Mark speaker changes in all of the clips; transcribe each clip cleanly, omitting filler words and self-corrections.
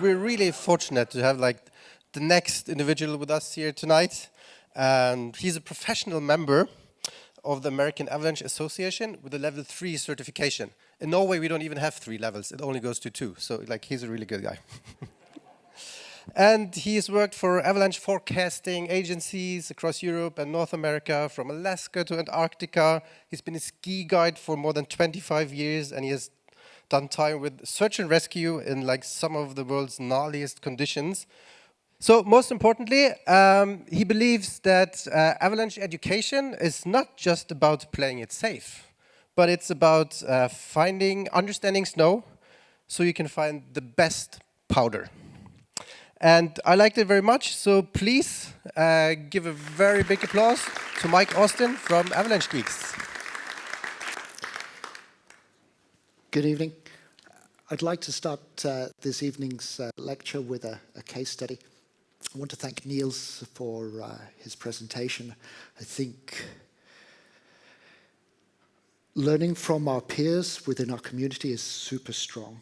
Speaker 1: we're really fortunate to have like the next individual with us here tonight. And he's a professional member of the American Avalanche Association with a level 3 certification. In Norway, we don't even have 3 levels. It only goes to 2. So like, he's a really good guy. And he's worked for avalanche forecasting agencies across Europe and North America, from Alaska to Antarctica. He's been a ski guide for more than 25 years, and he has done time with search and rescue in like some of the world's gnarliest conditions. So most importantly, he believes that avalanche education is not just about playing it safe, but it's about understanding snow so you can find the best powder. And I liked it very much, so please give a very big applause to Mike Austin from Avalanche Geeks.
Speaker 2: Good evening. I'd like to start this evening's lecture with a case study. I want to thank Niels for his presentation. I think learning from our peers within our community is super strong.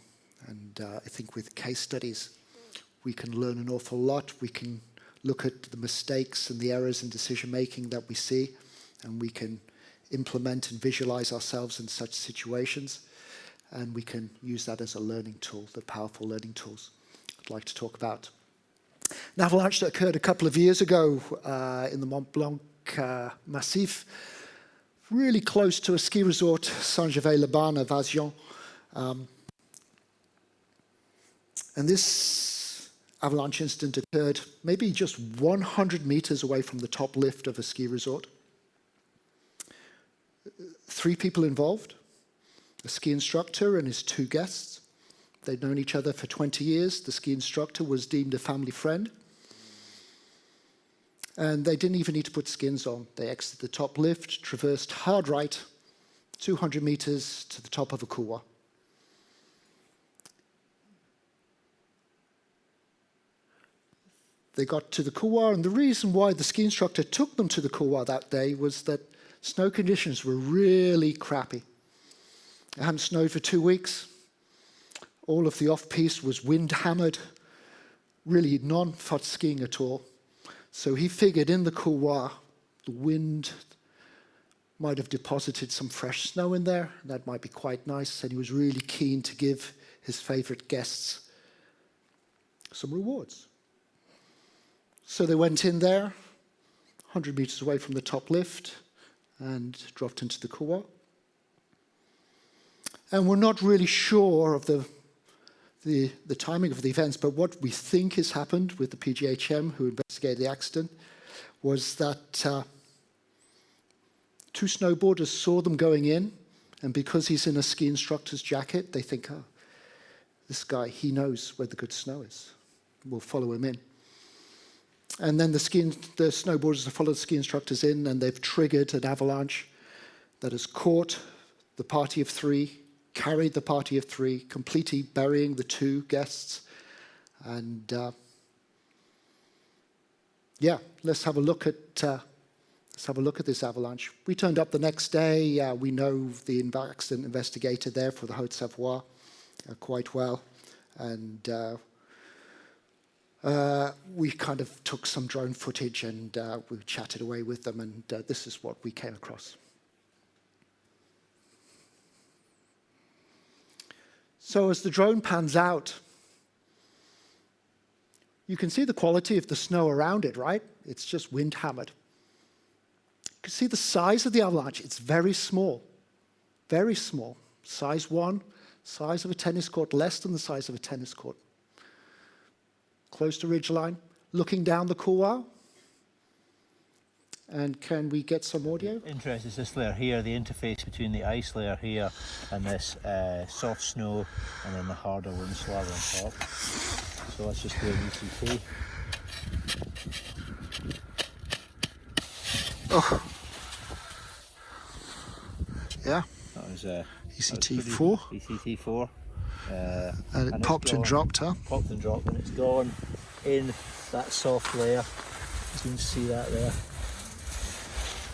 Speaker 2: And I think with case studies, we can learn an awful lot. We can look at the mistakes and the errors in decision making that we see, and we can implement and visualize ourselves in such situations. And we can use that as a learning tool, the powerful learning tools I'd like to talk about. An avalanche that occurred a couple of years ago in the Mont Blanc Massif, really close to a ski resort, Saint-Gervais-les-Bains at Vazion. And this avalanche incident occurred maybe just 100 meters away from the top lift of a ski resort. 3 people involved, a ski instructor and his 2 guests. They'd known each other for 20 years. The ski instructor was deemed a family friend. And they didn't even need to put skins on. They exited the top lift, traversed hard right, 200 meters to the top of a couloir. They got to the couloir, and the reason why the ski instructor took them to the couloir that day was that snow conditions were really crappy. It hadn't snowed for 2 weeks. All of the off-piste was wind-hammered, really non-fun skiing at all. So he figured in the couloir, the wind might have deposited some fresh snow in there. That might be quite nice, and he was really keen to give his favorite guests some rewards. So they went in there, 100 meters away from the top lift, and dropped into the couloir. And we're not really sure of the timing of the events, but what we think has happened with the PGHM who investigated the accident was that 2 snowboarders saw them going in, and because he's in a ski instructor's jacket, they think, oh, this guy, he knows where the good snow is. We'll follow him in. And then the snowboarders have followed the ski instructors in, and they've triggered an avalanche that has caught the party of 3, carried the party of 3, completely burying the 2 guests. And yeah, let's have a look at this avalanche. We turned up the next day. We know the accident investigator there for the Haute-Savoie quite well, and we kind of took some drone footage and we chatted away with them, and this is what we came across. So as the drone pans out, you can see the quality of the snow around it, right? It's just wind hammered. You can see the size of the avalanche. It's very small, very small. Size 1, size of a tennis court, less than the size of a tennis court. Close to ridgeline, looking down the couloir. And can we get some audio?
Speaker 3: Interest is this layer here, the interface between the ice layer here and this soft snow, and then the harder wind slab on top. So let's just do an ECT.
Speaker 2: Oh. Yeah.
Speaker 3: That was
Speaker 2: ECT4.
Speaker 3: ECT4.
Speaker 2: And it popped and dropped, huh?
Speaker 3: Popped and dropped, and it's gone in that soft layer. You can see that there.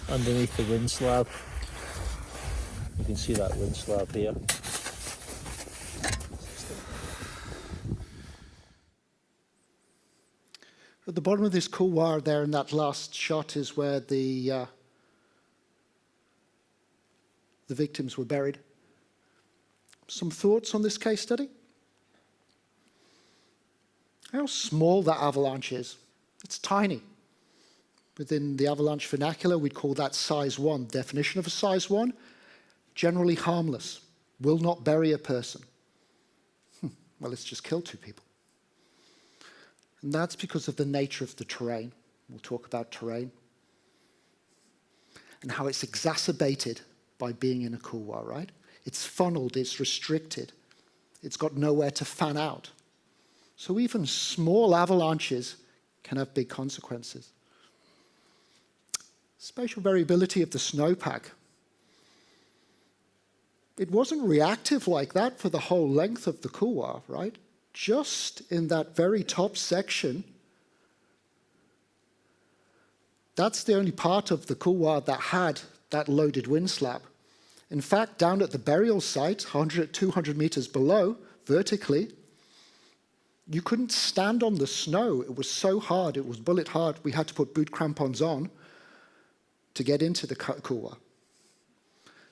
Speaker 3: Underneath the wind slab. You can see that wind slab here.
Speaker 2: At the bottom of this couloir there in that last shot is where the victims were buried. Some thoughts on this case study? How small that avalanche is. It's tiny. Within the avalanche vernacular, we'd call that size 1. Definition of a size 1, generally harmless, will not bury a person. Well, it's just killed 2 people. And that's because of the nature of the terrain. We'll talk about terrain. And how it's exacerbated by being in a couloir, right? It's funneled, it's restricted. It's got nowhere to fan out. So even small avalanches can have big consequences. Spatial variability of the snowpack. It wasn't reactive like that for the whole length of the couloir, right? Just in that very top section, that's the only part of the couloir that had that loaded wind slab. In fact, down at the burial site, 100, 200 meters below, vertically, you couldn't stand on the snow. It was so hard, it was bullet hard, we had to put boot crampons on to get into the couloir.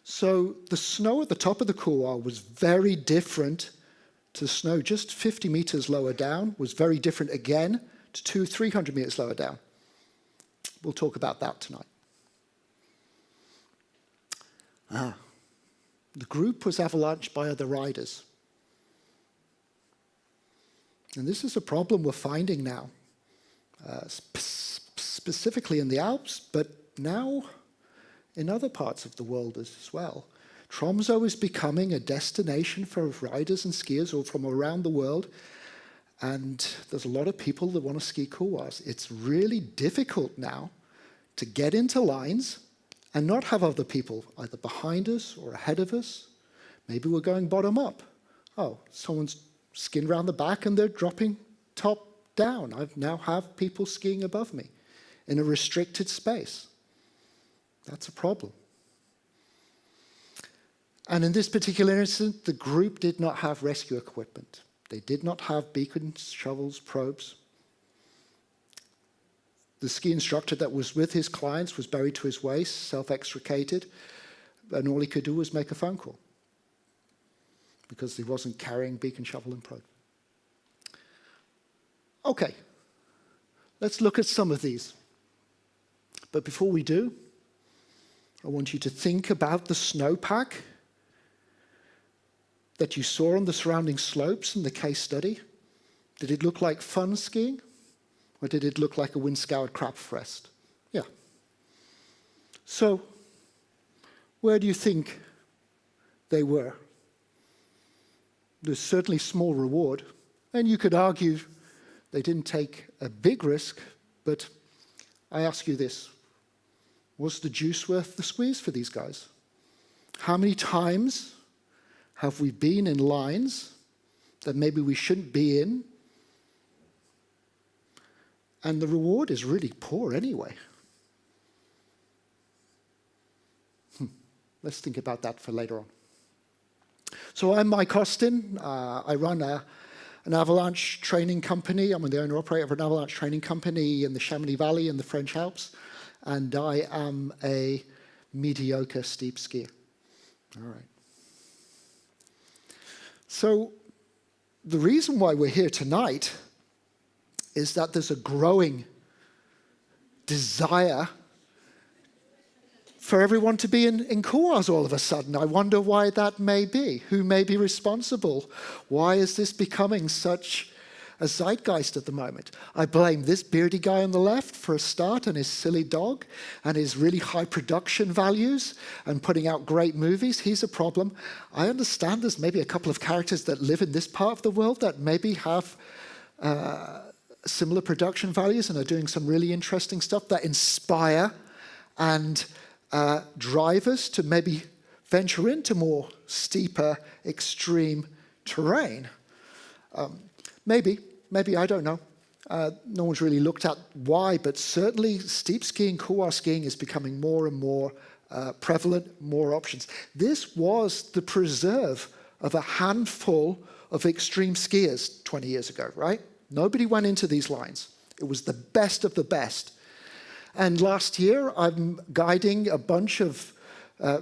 Speaker 2: So the snow at the top of the couloir was very different to the snow just 50 meters lower down, was very different again to 300 meters lower down. We'll talk about that tonight. The group was avalanched by other riders. And this is a problem we're finding now, specifically in the Alps, but now in other parts of the world as well. Tromsø is becoming a destination for riders and skiers all from around the world, and there's a lot of people that want to ski couloirs. It's really difficult now to get into lines and not have other people either behind us or ahead of us. Maybe we're going bottom up. Oh, someone's skiing around the back and they're dropping top down. I now have people skiing above me in a restricted space. That's a problem. And in this particular incident, the group did not have rescue equipment. They did not have beacons, shovels, probes. The ski instructor that was with his clients was buried to his waist, self-extricated, and all he could do was make a phone call because he wasn't carrying beacon, shovel, and probe. Okay, let's look at some of these. But before we do, I want you to think about the snowpack that you saw on the surrounding slopes in the case study. Did it look like fun skiing? Or did it look like a wind-scoured crap fest? Yeah. So, where do you think they were? There's certainly small reward, and you could argue they didn't take a big risk, but I ask you this. Was the juice worth the squeeze for these guys? How many times have we been in lines that maybe we shouldn't be in, and the reward is really poor anyway? Let's think about that for later on. So I'm Mike Austin. I run an avalanche training company. I'm the owner-operator of an avalanche training company in the Chamonix Valley in the French Alps, and I am a mediocre steep skier. All right. So the reason why we're here tonight is that there's a growing desire for everyone to be in couloirs all of a sudden. I wonder why that may be. Who may be responsible? Why is this becoming such a zeitgeist at the moment? I blame this beardy guy on the left for a start, and his silly dog, and his really high production values, and putting out great movies. He's a problem. I understand there's maybe a couple of characters that live in this part of the world that maybe have similar production values and are doing some really interesting stuff that inspire and drive us to maybe venture into more steeper, extreme terrain. Maybe, I don't know. No one's really looked at why, but certainly steep skiing, couloir skiing is becoming more and more prevalent, more options. This was the preserve of a handful of extreme skiers 20 years ago, right? Nobody went into these lines. It was the best of the best. And last year, I'm guiding a bunch of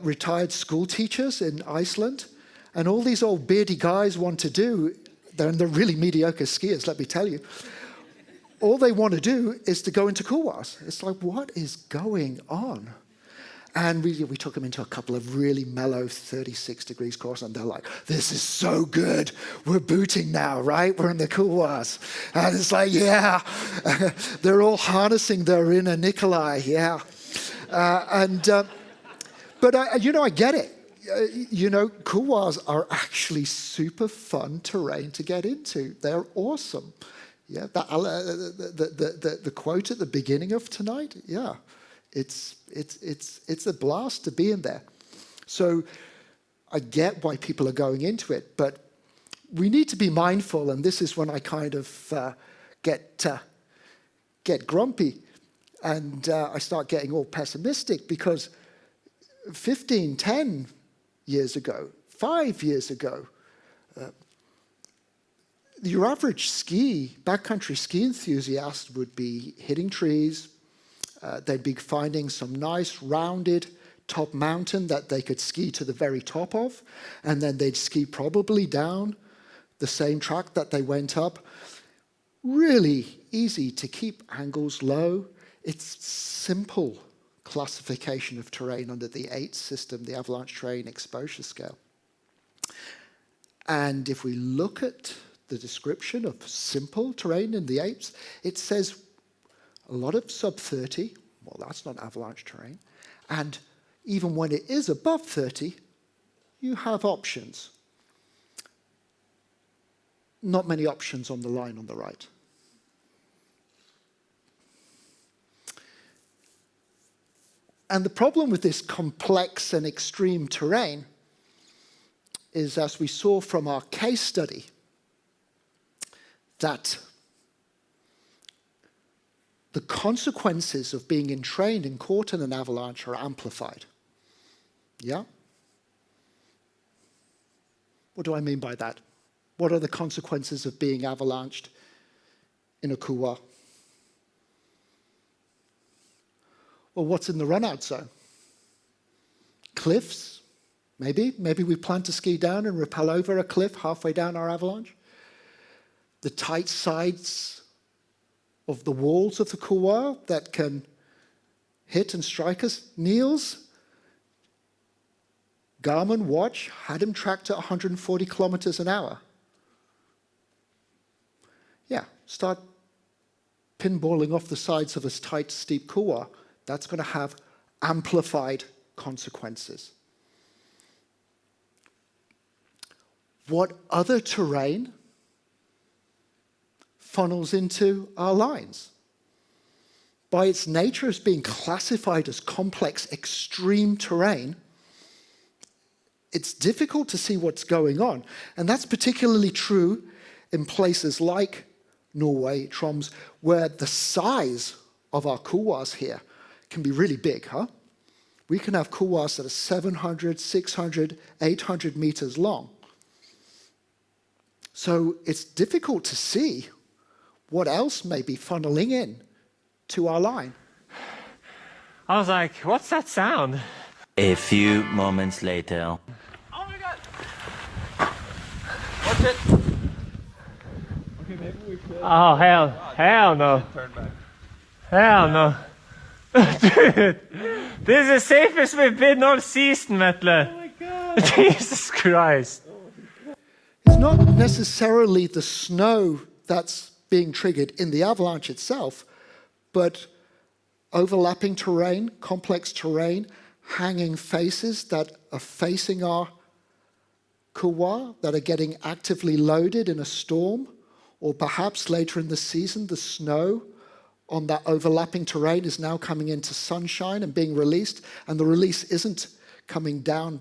Speaker 2: retired school teachers in Iceland, and all these old beardy guys want to do, they're really mediocre skiers, let me tell you. All they want to do is to go into couloirs. It's like, what is going on? And we took them into a couple of really mellow 36 degrees courses, and they're like, this is so good. We're booting now, right? We're in the couloirs. And it's like, yeah. They're all harnessing their inner Nikolai, yeah. But I get it. Couloirs are actually super fun terrain to get into. They're awesome. Yeah, the quote at the beginning of tonight, yeah, it's a blast to be in there. So I get why people are going into it, but we need to be mindful, and this is when I kind of get grumpy, and I start getting all pessimistic, because 10 years ago, 5 years ago, your average backcountry ski enthusiast would be hitting trees. They'd be finding some nice rounded top mountain that they could ski to the very top of, and then they'd ski probably down the same track that they went up. Really easy to keep angles low. It's simple classification of terrain under the AITS system, the Avalanche Terrain Exposure Scale. And if we look at the description of simple terrain in the AITS, it says a lot of sub 30, well, that's not avalanche terrain. And even when it is above 30, you have options. Not many options on the line on the right. And the problem with this complex and extreme terrain is, as we saw from our case study, that the consequences of being entrained and caught in an avalanche are amplified. Yeah? What do I mean by that? What are the consequences of being avalanched in a couloir? Well, what's in the run-out zone? Cliffs, maybe. Maybe we plan to ski down and rappel over a cliff halfway down our avalanche. The tight sides of the walls of the couloir that can hit and strike us. Niels, Garmin watch had him tracked at 140 kilometers an hour. Yeah, start pinballing off the sides of a tight, steep couloir. That's going to have amplified consequences. What other terrain funnels into our lines? By its nature as being classified as complex, extreme terrain, it's difficult to see what's going on. And that's particularly true in places like Norway, Tromsø, where the size of our couloirs here can be really big, huh? We can have couloirs that are 700, 600, 800 meters long. So it's difficult to see what else may be funneling in to our line.
Speaker 4: I was like, what's that sound?
Speaker 5: A few moments later.
Speaker 4: Oh my god! Watch it! Okay, maybe we could. Oh, hell no. Turn back. Hell no. Dude, this is the safest we've been all season, Metle. Oh my god. Jesus Christ.
Speaker 2: It's not necessarily the snow that's being triggered in the avalanche itself, but overlapping terrain, complex terrain, hanging faces that are facing our couloir, that are getting actively loaded in a storm, or perhaps later in the season, the snow on that overlapping terrain is now coming into sunshine and being released, and the release isn't coming down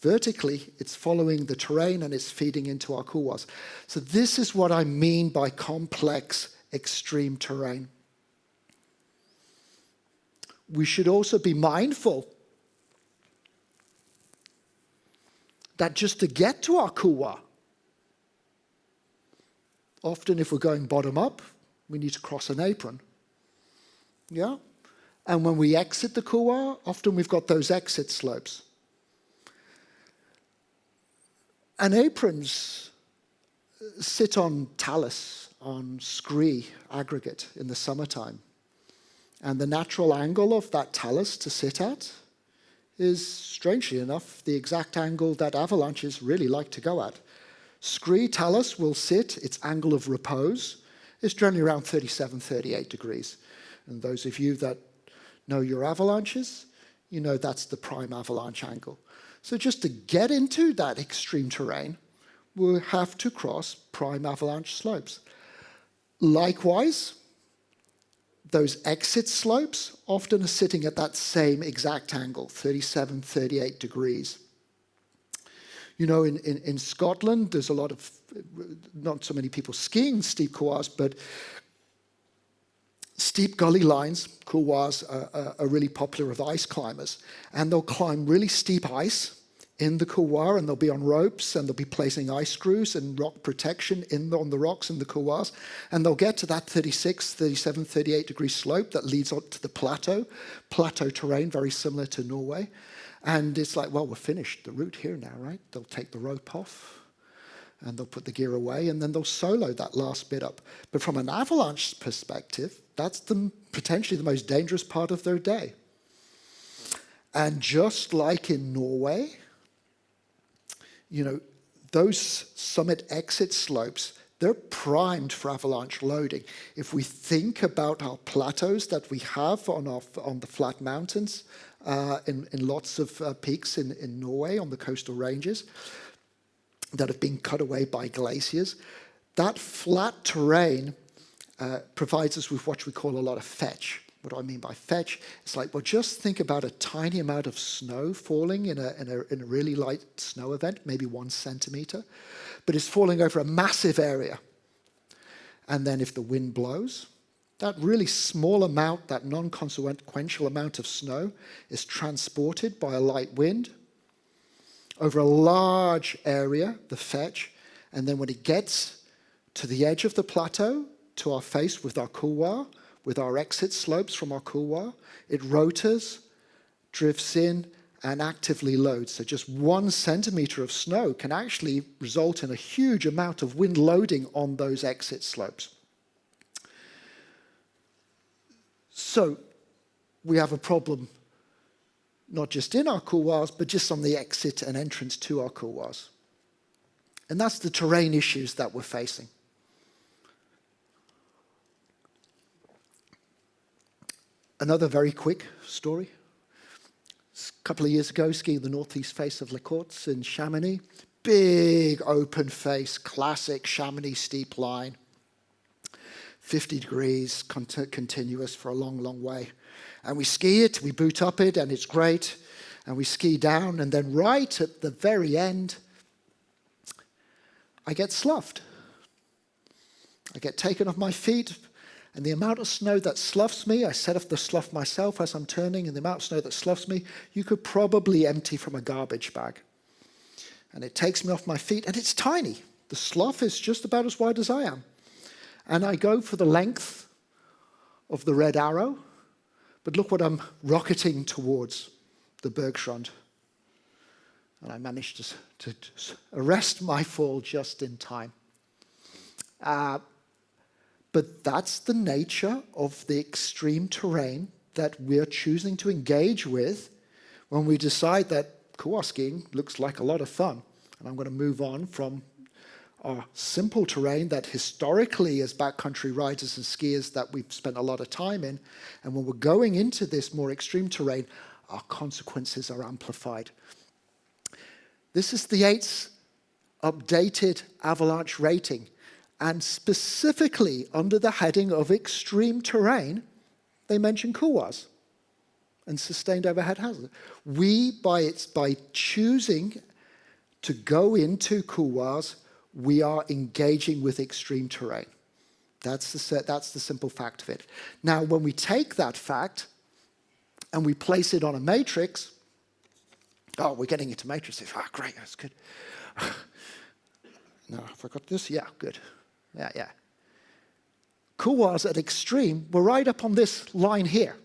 Speaker 2: vertically, it's following the terrain and it's feeding into our couloirs. So this is what I mean by complex, extreme terrain. We should also be mindful that just to get to our couloir, often if we're going bottom up, we need to cross an apron. Yeah? And when we exit the couloir, often we've got those exit slopes. And aprons sit on talus, on scree aggregate in the summertime. And the natural angle of that talus to sit at is, strangely enough, the exact angle that avalanches really like to go at. Scree talus will sit, its angle of repose is generally around 37, 38 degrees. And those of you that know your avalanches, you know that's the prime avalanche angle. So just to get into that extreme terrain, we'll have to cross prime avalanche slopes. Likewise, those exit slopes often are sitting at that same exact angle, 37, 38 degrees. You know, in Scotland, there's a lot of, not so many people skiing steep couloirs, but steep gully lines, couloirs, are really popular with ice climbers. And they'll climb really steep ice in the couloir, and they'll be on ropes, and they'll be placing ice screws and rock protection on the rocks in the couloirs. And they'll get to that 36, 37, 38 degree slope that leads on to the plateau terrain, very similar to Norway. And it's like, well, we're finished the route here now, right? They'll take the rope off, and they'll put the gear away, and then they'll solo that last bit up. But from an avalanche perspective, that's potentially the most dangerous part of their day. And just like in Norway, you know, those summit exit slopes, they're primed for avalanche loading. If we think about our plateaus that we have on the flat mountains, in lots of peaks in Norway on the coastal ranges that have been cut away by glaciers, that flat terrain provides us with what we call a lot of fetch. What do I mean by fetch? It's like, well, just think about a tiny amount of snow falling in a really light snow event, maybe 1 centimeter, but it's falling over a massive area. And then if the wind blows, that really small amount, that non-consequential amount of snow is transported by a light wind over a large area, the fetch, and then when it gets to the edge of the plateau, to our face with our couloir, with our exit slopes from our couloir, it rotors, drifts in, and actively loads. So just 1 centimeter of snow can actually result in a huge amount of wind loading on those exit slopes. So we have a problem not just in our couloirs, but just on the exit and entrance to our couloirs. And that's the terrain issues that we're facing. Another very quick story. A couple of years ago, skiing the northeast face of Les Corts in Chamonix. Big open face, classic Chamonix steep line. 50 degrees, continuous for a long, long way. And we ski it, we boot up it, and it's great. And we ski down, and then right at the very end, I get sloughed. I get taken off my feet, and the amount of snow that sloughs me, I set off the slough myself as I'm turning, and the amount of snow that sloughs me, you could probably empty from a garbage bag. And it takes me off my feet, and it's tiny. The slough is just about as wide as I am. And I go for the length of the red arrow, but look what I'm rocketing towards, the Bergschrund. And I managed to arrest my fall just in time. But that's the nature of the extreme terrain that we're choosing to engage with when we decide that couloir skiing looks like a lot of fun. And I'm going to move on from our simple terrain that historically as backcountry riders and skiers that we've spent a lot of time in. And when we're going into this more extreme terrain, our consequences are amplified. This is the Yates updated avalanche rating. And specifically under the heading of extreme terrain, they mention couloirs and sustained overhead hazard. We, by choosing to go into couloirs, we are engaging with extreme terrain. That's the simple fact of it. Now, when we take that fact and we place it on a matrix, oh, we're getting into matrices. Ah, great, that's good. No, have I got this? Yeah, good. Yeah. couloirs at extreme were right up on this line here.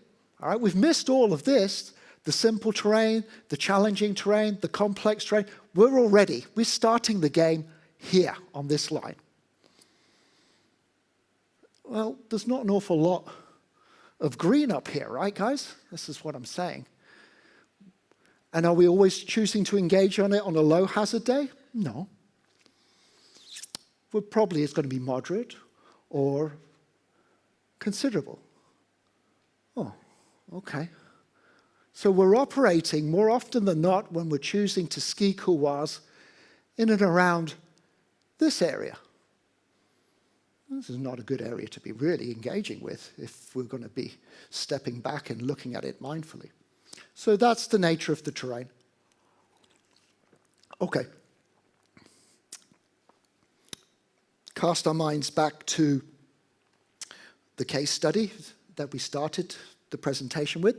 Speaker 2: All right, we've missed all of this, the simple terrain, the challenging terrain, the complex terrain. We're starting the game here on this line. Well, there's not an awful lot of green up here, right, guys? This is what I'm saying. And are we always choosing to engage on it on a low hazard day? No. Well, probably it's going to be moderate or considerable. Oh, okay. So we're operating more often than not when we're choosing to ski couloirs in and around this area. This is not a good area to be really engaging with if we're going to be stepping back and looking at it mindfully. So that's the nature of the terrain. Okay. Cast our minds back to the case study that we started the presentation with,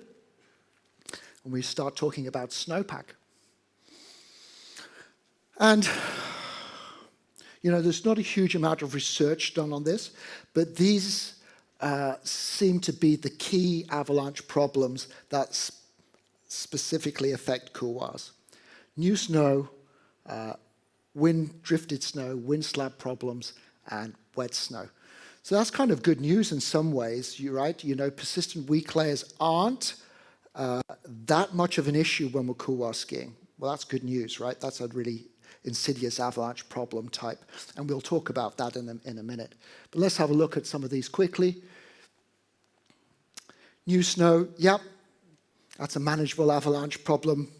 Speaker 2: and we start talking about snowpack. And you know, there's not a huge amount of research done on this, but these seem to be the key avalanche problems that specifically affect couloirs. New snow, wind-drifted snow, wind slab problems, and wet snow. So that's kind of good news in some ways, you're right. You know, persistent weak layers aren't that much of an issue when we're couloir skiing. Well, that's good news, right? That's a really insidious avalanche problem type. And we'll talk about that in a minute. But let's have a look at some of these quickly. New snow, yep, that's a manageable avalanche problem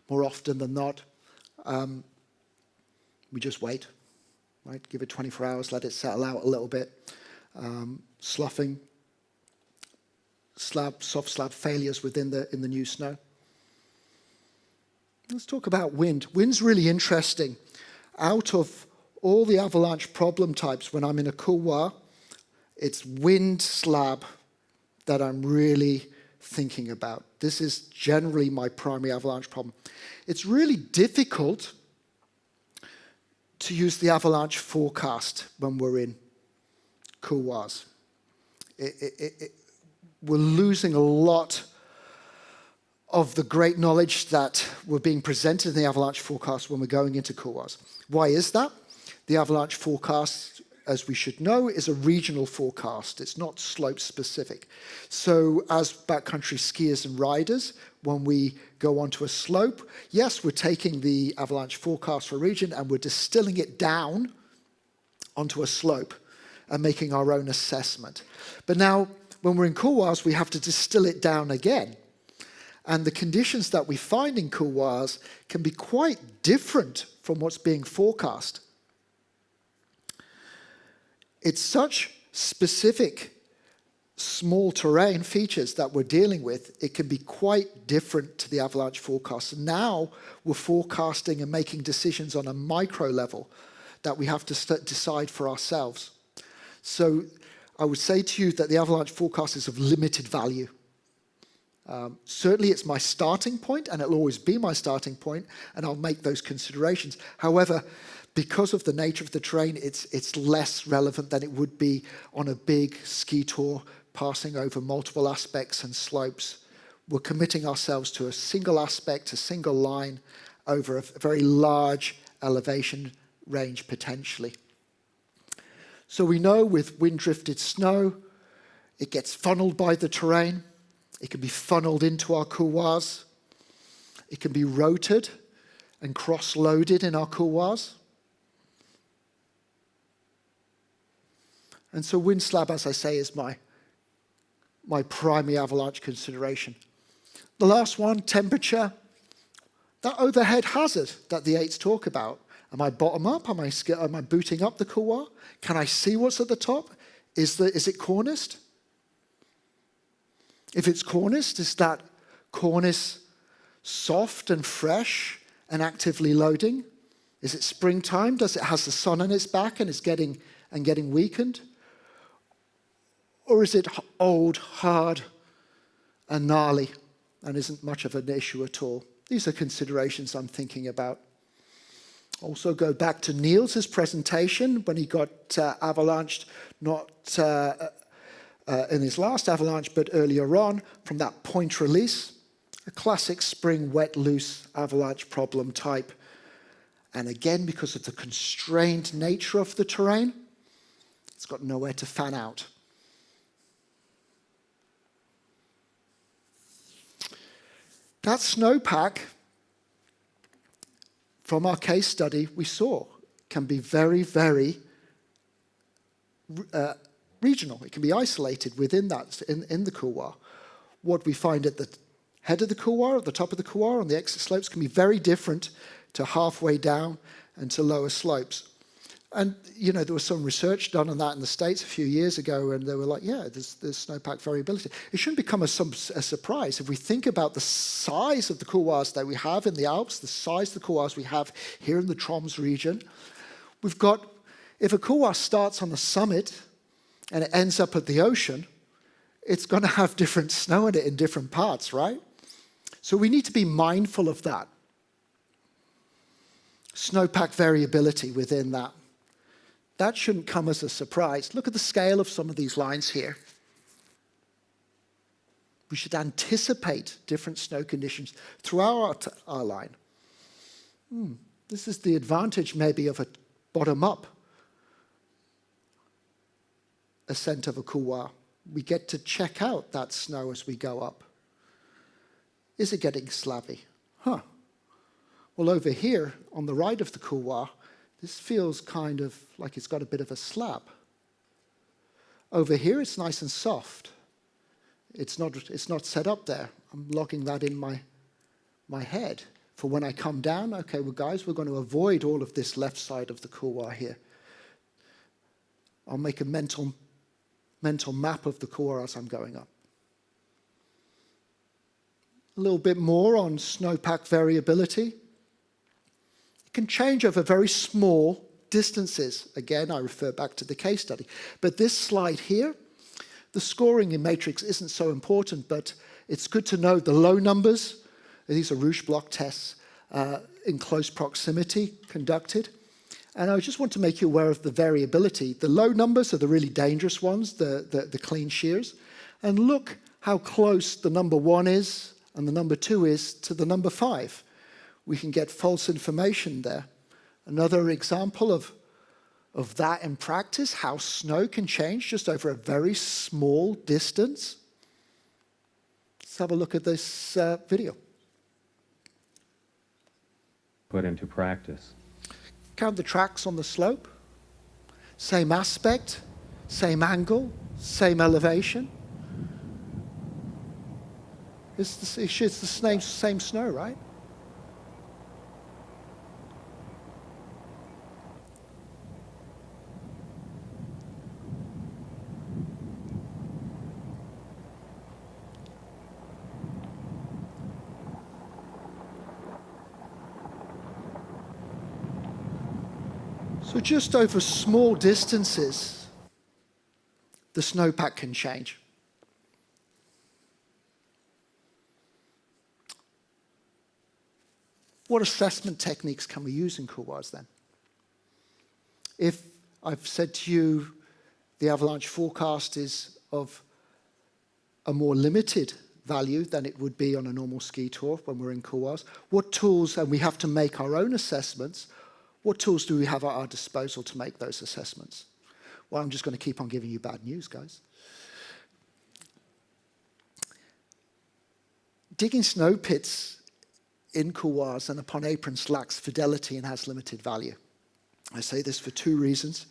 Speaker 2: more often than not. We just wait, right? Give it 24 hours, let it settle out a little bit. Sloughing, soft slab failures in the new snow. Let's talk about wind. Wind's really interesting. Out of all the avalanche problem types, when I'm in a couloir, it's wind slab that I'm really thinking about. This is generally my primary avalanche problem. It's really difficult to use the avalanche forecast when we're in couloirs. We're losing a lot of the great knowledge that we're being presented in the avalanche forecast when we're going into couloirs. Why is that? The avalanche forecast, as we should know, is a regional forecast. It's not slope specific. So as backcountry skiers and riders, when we go onto a slope, yes, we're taking the avalanche forecast for a region and we're distilling it down onto a slope and making our own assessment. But now, when we're in couloirs, we have to distill it down again. And the conditions that we find in couloirs can be quite different from what's being forecast. It's such specific small terrain features that we're dealing with, it can be quite different to the avalanche forecast. And now we're forecasting and making decisions on a micro level that we have to decide for ourselves. So I would say to you that the avalanche forecast is of limited value. Certainly it's my starting point, and it'll always be my starting point, and I'll make those considerations. However, because of the nature of the terrain, it's less relevant than it would be on a big ski tour passing over multiple aspects and slopes. We're committing ourselves to a single aspect, a single line over a very large elevation range potentially. So we know with wind-drifted snow, it gets funneled by the terrain. It can be funneled into our couloirs. It can be rotated and cross-loaded in our couloirs. And so wind slab, as I say, is my primary avalanche consideration. The last one, temperature. That overhead hazard that the eights talk about. Am I bottom up? Am I booting up the couloir? Can I see what's at the top? Is it corniced? If it's corniced, is that cornice soft and fresh and actively loading? Is it springtime? Does it has the sun on its back and is getting weakened? Or is it old, hard, and gnarly and isn't much of an issue at all? These are considerations I'm thinking about. Also go back to Niels's presentation when he got avalanched not in his last avalanche, but earlier on from that point release, a classic spring wet loose avalanche problem type. And again, because of the constrained nature of the terrain, it's got nowhere to fan out. That snowpack, from our case study, we saw can be very, very regional. It can be isolated within that, in the couloir. What we find at the head of the couloir, at the top of the couloir, on the exit slopes can be very different to halfway down and to lower slopes. And, you know, there was some research done on that in the States a few years ago, and they were like, yeah, there's snowpack variability. It shouldn't become a surprise. If we think about the size of the couloirs that we have in the Alps, the size of the couloirs we have here in the Tromsø region, we've got, if a couloir starts on the summit and it ends up at the ocean, it's going to have different snow in it in different parts, right? So we need to be mindful of that. Snowpack variability within that. That shouldn't come as a surprise. Look at the scale of some of these lines here. We should anticipate different snow conditions throughout our line. This is the advantage maybe of a bottom-up ascent of a couloir. We get to check out that snow as we go up. Is it getting slabby? Well, over here, on the right of the couloir, this feels kind of like it's got a bit of a slab. Over here, it's nice and soft. It's not set up there. I'm logging that in my head for when I come down. Okay, well, guys, we're going to avoid all of this left side of the couloir here. I'll make a mental map of the couloir as I'm going up. A little bit more on snowpack variability. It can change over very small distances. Again, I refer back to the case study. But this slide here, the scoring in matrix isn't so important, but it's good to know the low numbers. These are Rouge block tests in close proximity conducted. And I just want to make you aware of the variability. The low numbers are the really dangerous ones, the clean shears. And look how close the number 1 is and the number 2 is to the number 5. We can get false information there. Another example of that in practice, how snow can change just over a very small distance. Let's have a look at this video.
Speaker 6: Put into practice.
Speaker 2: Count the tracks on the slope. Same aspect, same angle, same elevation. It's the same snow, right? So just over small distances, the snowpack can change. What assessment techniques can we use in couloirs then? If I've said to you the avalanche forecast is of a more limited value than it would be on a normal ski tour when we're in couloirs, what tools, and we have to make our own assessments, what tools do we have at our disposal to make those assessments? Well, I'm just going to keep on giving you bad news, guys. Digging snow pits in couloirs and upon aprons lacks fidelity and has limited value. I say this for 2 reasons.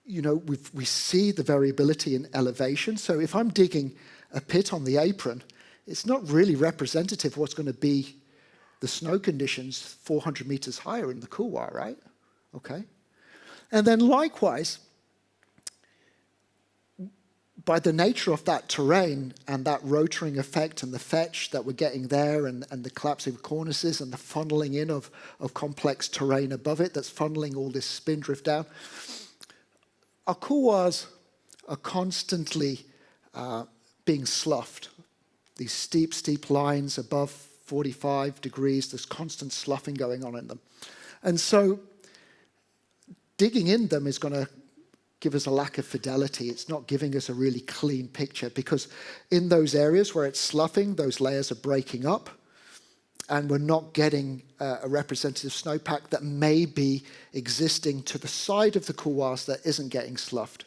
Speaker 2: You know, we see the variability in elevation. So if I'm digging a pit on the apron, it's not really representative of what's going to be the snow conditions 400 meters higher in the couloir, right? Okay. And then likewise, by the nature of that terrain and that rotoring effect and the fetch that we're getting there and the collapsing cornices and the funneling in of complex terrain above it that's funneling all this spindrift down, our couloirs are constantly being sloughed. These steep lines above 45 degrees, there's constant sloughing going on in them. And so digging in them is going to give us a lack of fidelity. It's not giving us a really clean picture, because in those areas where it's sloughing, those layers are breaking up, and we're not getting a representative snowpack that may be existing to the side of the couloirs that isn't getting sloughed.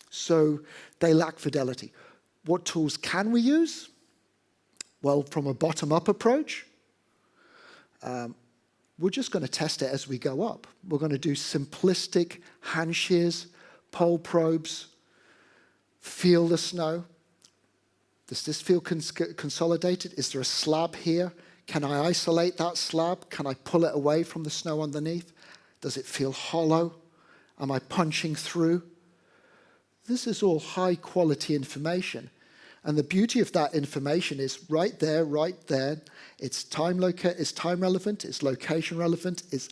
Speaker 2: So they lack fidelity. What tools can we use? Well, from a bottom-up approach, we're just going to test it as we go up. We're going to do simplistic hand shears, pole probes, feel the snow. Does this feel consolidated? Is there a slab here? Can I isolate that slab? Can I pull it away from the snow underneath? Does it feel hollow? Am I punching through? This is all high quality information. And the beauty of that information is right there, right there. It's time relevant, it's location relevant, it's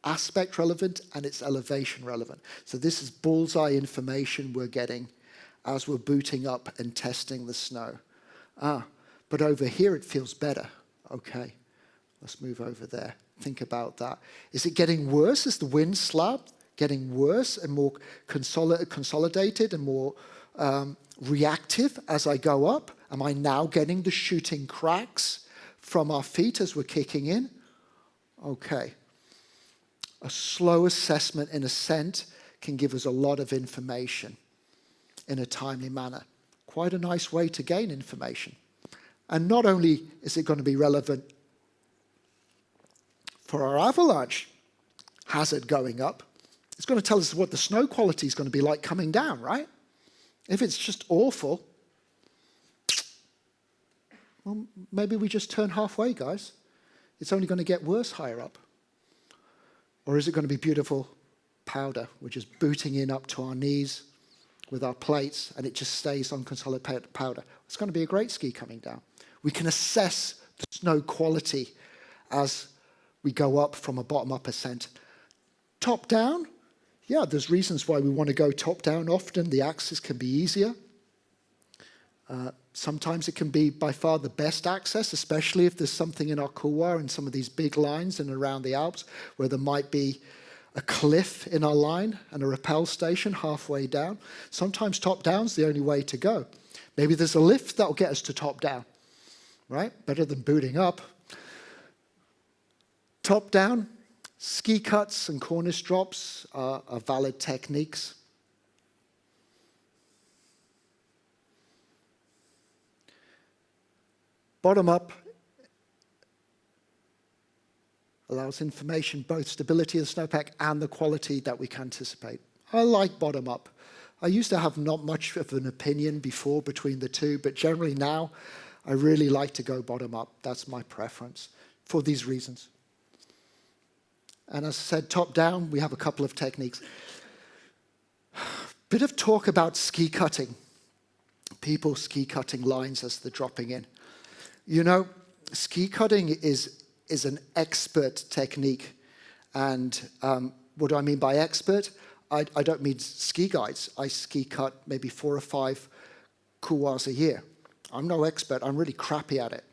Speaker 2: aspect relevant, and it's elevation relevant. So this is bullseye information we're getting as we're booting up and testing the snow. But over here it feels better. Okay, let's move over there. Think about that. Is it getting worse? Is the wind slab getting worse and more consolidated and more reactive as I go up? Am I now getting the shooting cracks from our feet as we're kicking in? Okay. A slow assessment in ascent can give us a lot of information in a timely manner. Quite a nice way to gain information. And not only is it going to be relevant for our avalanche hazard going up, it's going to tell us what the snow quality is going to be like coming down, right? If it's just awful, well, maybe we just turn halfway, guys. It's only going to get worse higher up. Or is it going to be beautiful powder? We're just booting in up to our knees with our plates, and it just stays on consolidated powder. It's going to be a great ski coming down. We can assess the snow quality as we go up from a bottom-up ascent. Top down, yeah, there's reasons why we want to go top down. Often the access can be easier. Sometimes it can be by far the best access, especially if there's something in our couloir and some of these big lines and around the Alps where there might be a cliff in our line and a rappel station halfway down. Sometimes top down's the only way to go. Maybe there's a lift that'll get us to top down, right? Better than booting up. Top down, ski cuts and cornice drops are valid techniques. Bottom up allows information, both stability of the snowpack and the quality that we can anticipate. I like bottom up. I used to have not much of an opinion before between the two, but generally now I really like to go bottom up. That's my preference for these reasons. And as I said, top down, we have a couple of techniques. Bit of talk about ski cutting. People ski cutting lines as they're dropping in. You know, ski cutting is an expert technique. And what do I mean by expert? I don't mean ski guides. I ski cut maybe 4 or 5 couloirs a year. I'm no expert. I'm really crappy at it.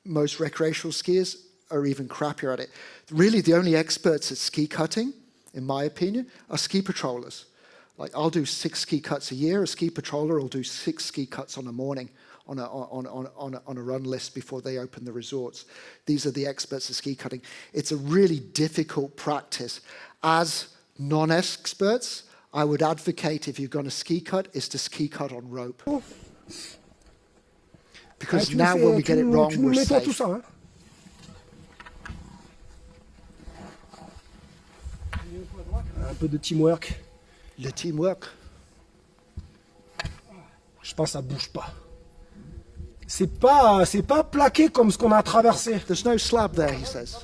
Speaker 2: Most recreational skiers are even crappier at it. Really, the only experts at ski cutting, in my opinion, are ski patrollers. Like, I'll do 6 ski cuts a year. A ski patroller will do 6 ski cuts on a morning on a run list before they open the resorts. These are the experts at ski cutting. It's a really difficult practice. As non-experts, I would advocate, if you're going to ski cut, is to ski cut on rope. Because now when we get it wrong, we're safe.
Speaker 7: Un peu de teamwork.
Speaker 2: Le teamwork.
Speaker 7: Je pense que ça bouge pas. C'est pas plaqué comme ce qu'on a traversé.
Speaker 2: There's no slab there, he says.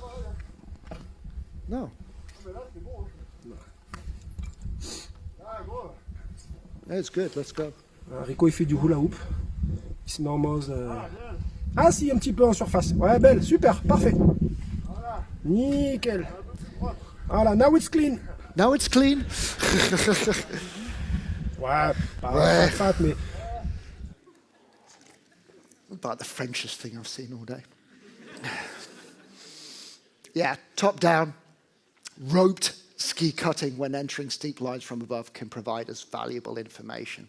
Speaker 2: No. It's good, let's go.
Speaker 7: Rico il fait du hula hoop. Il se met en mode. Ah si, un petit peu en surface. Ouais, belle, super, parfait. Nickel. Voilà, now it's clean.
Speaker 2: Now it's clean.
Speaker 7: Ouais, pas fat, mais.
Speaker 2: About the Frenchest thing I've seen all day. Yeah, top down, roped ski cutting when entering steep lines from above can provide us valuable information.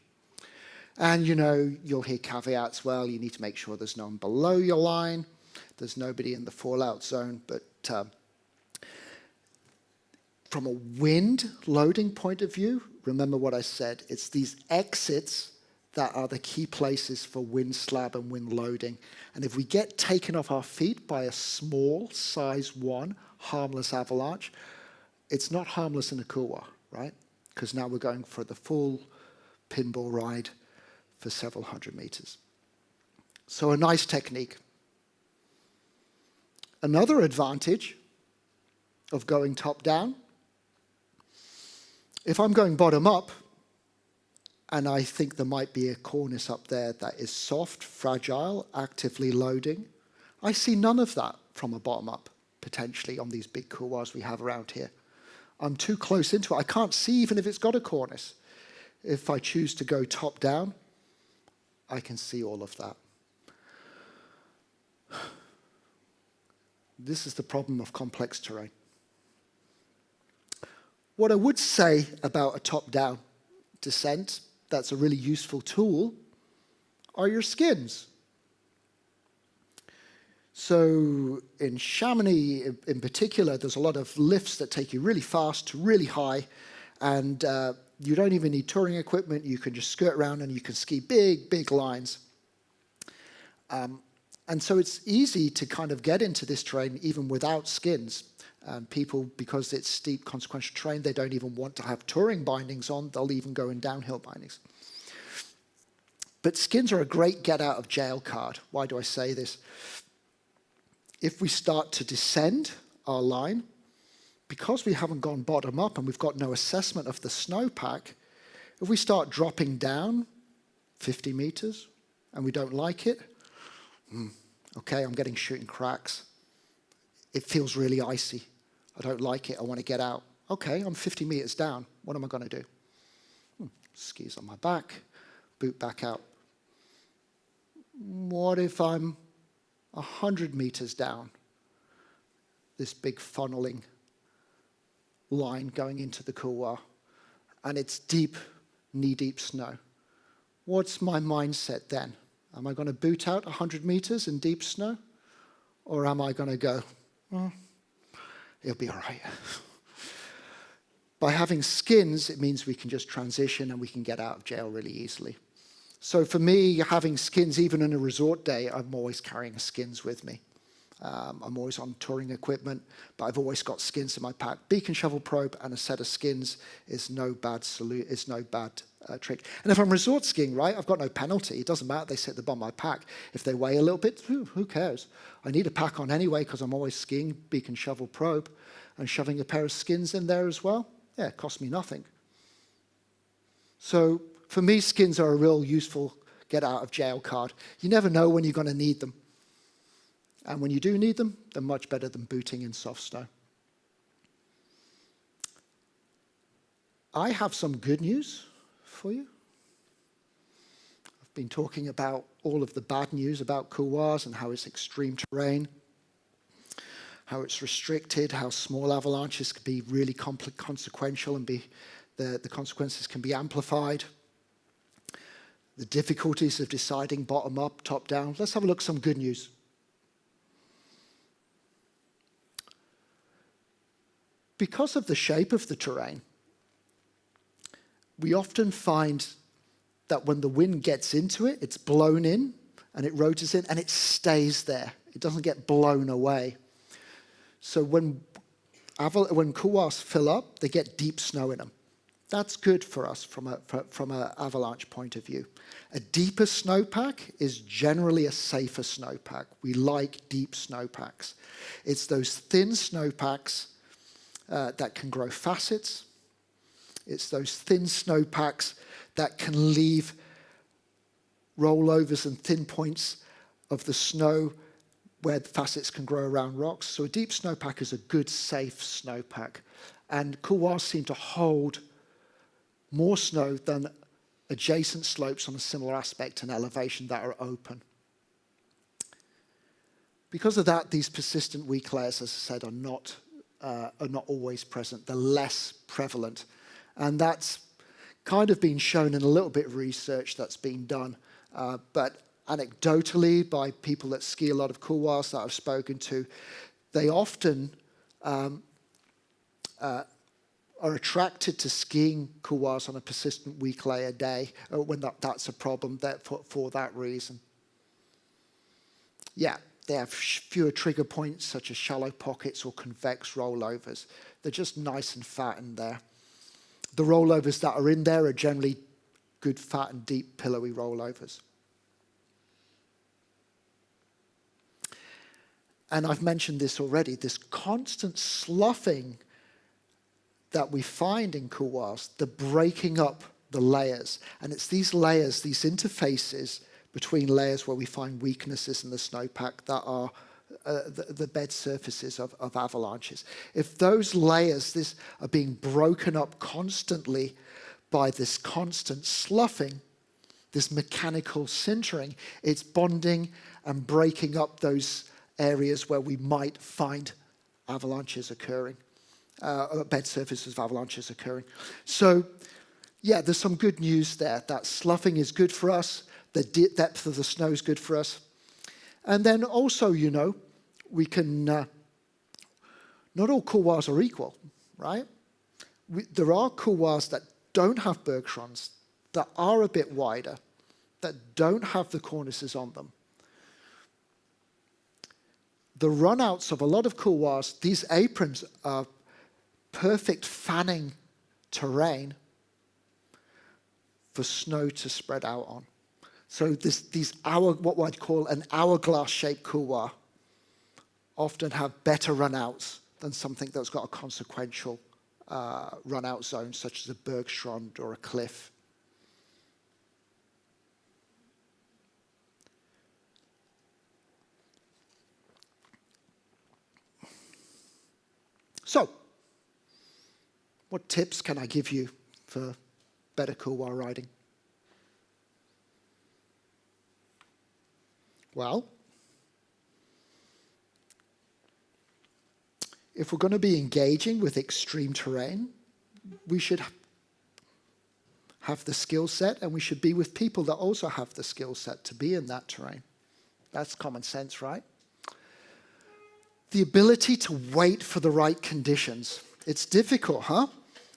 Speaker 2: And you'll hear caveats, well, you need to make sure there's no one below your line, there's nobody in the fallout zone, but from a wind loading point of view, remember what I said, it's these exits that are the key places for wind slab and wind loading. And if we get taken off our feet by a small size 1 harmless avalanche, it's not harmless in a couloir, right? Because now we're going for the full pinball ride for several hundred meters. So a nice technique. Another advantage of going top down, if I'm going bottom up, and I think there might be a cornice up there that is soft, fragile, actively loading, I see none of that from a bottom up, potentially, on these big couloirs we have around here. I'm too close into it. I can't see even if it's got a cornice. If I choose to go top down, I can see all of that. This is the problem of complex terrain. What I would say about a top-down descent that's a really useful tool are your skins. So in Chamonix in particular, there's a lot of lifts that take you really fast to really high, and you don't even need touring equipment. You can just skirt around and you can ski big, big lines. And so it's easy to kind of get into this terrain even without skins. People, because it's steep, consequential terrain, they don't even want to have touring bindings on. They'll even go in downhill bindings. But skins are a great get-out-of-jail card. Why do I say this? If we start to descend our line, because we haven't gone bottom up and we've got no assessment of the snowpack, if we start dropping down 50 meters and we don't like it, okay, I'm getting shooting cracks. It feels really icy. I don't like it. I want to get out. Okay, I'm 50 meters down. What am I going to do? Skis on my back, boot back out. What if I'm 100 meters down? This big funneling line going into the couloir, and it's deep, knee-deep snow. What's my mindset then? Am I going to boot out 100 meters in deep snow? Or am I going to go, it'll be all right? By having skins, it means we can just transition and we can get out of jail really easily. So for me, having skins, even in a resort day, I'm always carrying skins with me. I'm always on touring equipment, but I've always got skins in my pack. Beacon shovel probe and a set of skins is no bad trick. And if I'm resort skiing, right, I've got no penalty. It doesn't matter. They sit at the bottom of my pack. If they weigh a little bit, who cares? I need a pack on anyway because I'm always skiing beacon shovel probe, and shoving a pair of skins in there as well. Yeah, it costs me nothing. So for me, skins are a real useful get out of jail card. You never know when you're going to need them. And when you do need them, they're much better than booting in soft snow. I have some good news for you. I've been talking about all of the bad news about couloirs and how it's extreme terrain, how it's restricted, how small avalanches can be really consequential and the consequences can be amplified, the difficulties of deciding bottom up, top down. Let's have a look at some good news. Because of the shape of the terrain, we often find that when the wind gets into it, it's blown in and it rotates in and it stays there. It doesn't get blown away. So when couloirs fill up, they get deep snow in them. That's good for us from an avalanche point of view. A deeper snowpack is generally a safer snowpack. We like deep snowpacks. It's those thin snowpacks that can grow facets. It's those thin snowpacks that can leave rollovers and thin points of the snow where the facets can grow around rocks. So a deep snowpack is a good, safe snowpack. And couloirs seem to hold more snow than adjacent slopes on a similar aspect and elevation that are open. Because of that, these persistent weak layers, as I said, are not are not always present. They're less prevalent. And that's kind of been shown in a little bit of research that's been done. But anecdotally, by people that ski a lot of couloirs that I've spoken to, they often are attracted to skiing couloirs on a persistent weak layer day when that's a problem for that reason. Yeah, they have fewer trigger points such as shallow pockets or convex rollovers. They're just nice and fat in there. The rollovers that are in there are generally good, fat and deep pillowy rollovers. And I've mentioned this already, this constant sloughing that we find in couloirs, the breaking up the layers. And it's these layers, these interfaces between layers where we find weaknesses in the snowpack that are the bed surfaces of avalanches. If those layers are being broken up constantly by this constant sloughing, this mechanical sintering, it's bonding and breaking up those areas where we might find avalanches occurring, bed surfaces of avalanches occurring. So, yeah, there's some good news there. That sloughing is good for us. The depth of the snow is good for us. And then also, you know, we can, not all couloirs are equal, right? There are couloirs that don't have bergschrons, that are a bit wider, that don't have the cornices on them. The runouts of a lot of couloirs, these aprons are perfect fanning terrain for snow to spread out on. So what I'd call an hourglass-shaped couloir often have better runouts than something that's got a consequential runout zone, such as a bergschrond or a cliff. So, what tips can I give you for better couloir riding? Well, if we're going to be engaging with extreme terrain, we should have the skill set, and we should be with people that also have the skill set to be in that terrain. That's common sense, right? The ability to wait for the right conditions. It's difficult, huh?